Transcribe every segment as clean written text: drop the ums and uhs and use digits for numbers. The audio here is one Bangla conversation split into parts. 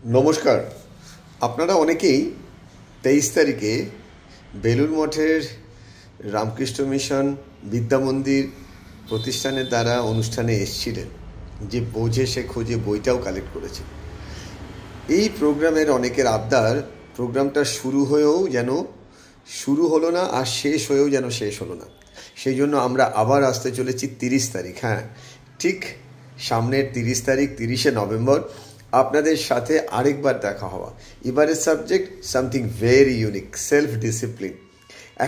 নমস্কার। আপনারা অনেকেই 23 তারিখে বেলুড় মঠের রামকৃষ্ণ মিশন বিদ্যা মন্দির প্রতিষ্ঠানের দ্বারা অনুষ্ঠানে এসেছিলেন, যে বোঝে সে খোঁজে বইটাও কালেক্ট করেছে। এই প্রোগ্রামের অনেকের আবদার, প্রোগ্রামটা শুরু হয়েও যেন শুরু হলো না, আর শেষ হয়েও যেন শেষ হলো না। সেই জন্য আমরা আবার আসতে চলেছি 30 তারিখ। হ্যাঁ, ঠিক সামনের 30 তারিখ, 30শে নভেম্বর আপনাদের সাথে আরেকবার দেখা হওয়া। এবারের subject something very unique, self discipline.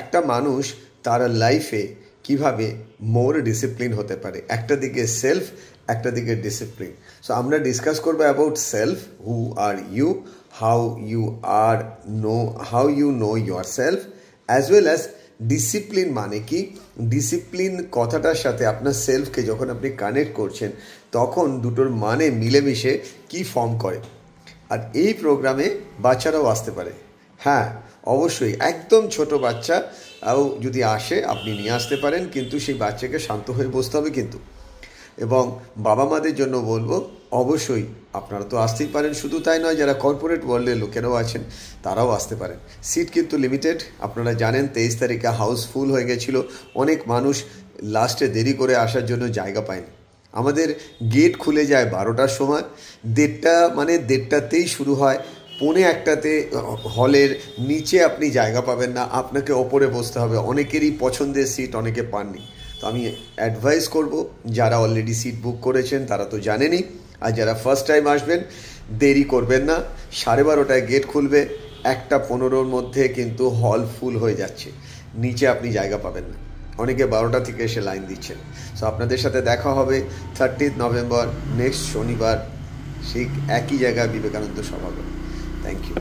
একটা মানুষ তার লাইফে কিভাবে মোর ডিসিপ্লিন হতে পারে, একটা দিকে সেলফ, একটা দিকে ডিসিপ্লিন। সো আমরা ডিসকাস করবো about self, who are you, how you know your self, as well as discipline মানে কি। ডিসিপ্লিন কথাটার সাথে আপনার সেলফকে যখন আপনি কানেক্ট করছেন, তখন দুটোর মানে মিলেমিশে কি ফর্ম করে। আর এই প্রোগ্রামে বাচ্চারাও আসতে পারে। হ্যাঁ, অবশ্যই একদম ছোট বাচ্চাও যদি আসে আপনি নিয়ে আসতে পারেন, কিন্তু সেই বাচ্চাকে শান্ত হয়ে বসতে হবে কিন্তু। এবং বাবা মাদের জন্য বলবো, অবশ্যই আপনারা তো আসতেই পারেন। শুধু তাই নয়, যারা কর্পোরেট ওয়ার্ল্ডের লোকেরাও আছেন তারাও আসতে পারেন। সিট কিন্তু লিমিটেড। আপনারা জানেন 23 তারিখে হাউসফুল হয়ে গেছিলো। অনেক মানুষ লাস্টে দেরি করে আসার জন্য জায়গা পায়নি। আমাদের গেট খুলে যায় 12টার সময়, 1:30তেই শুরু হয়। 1:45তে হলের নিচে আপনি জায়গা পাবেন না, আপনাকে ওপরে বসতে হবে। অনেকেরই পছন্দের সিট অনেকে পাননি। তো আমি অ্যাডভাইস করব, যারা অলরেডি সিট বুক করেছেন তারা তো জানেনই, আর যারা ফার্স্ট টাইম আসবেন দেরি করবেন না। 12:30টায় গেট খুলবে, 1:15-র মধ্যে কিন্তু হল ফুল হয়ে যাচ্ছে, নিচে আপনি জায়গা পাবেন না। অনেকে 12টা থেকে এসে লাইন দিচ্ছেন। সো আপনাদের সাথে দেখা হবে 30 নভেম্বর, নেক্সট শনিবার, ঠিক একই জায়গায়, বিবেকানন্দ সভাগার। Thank you.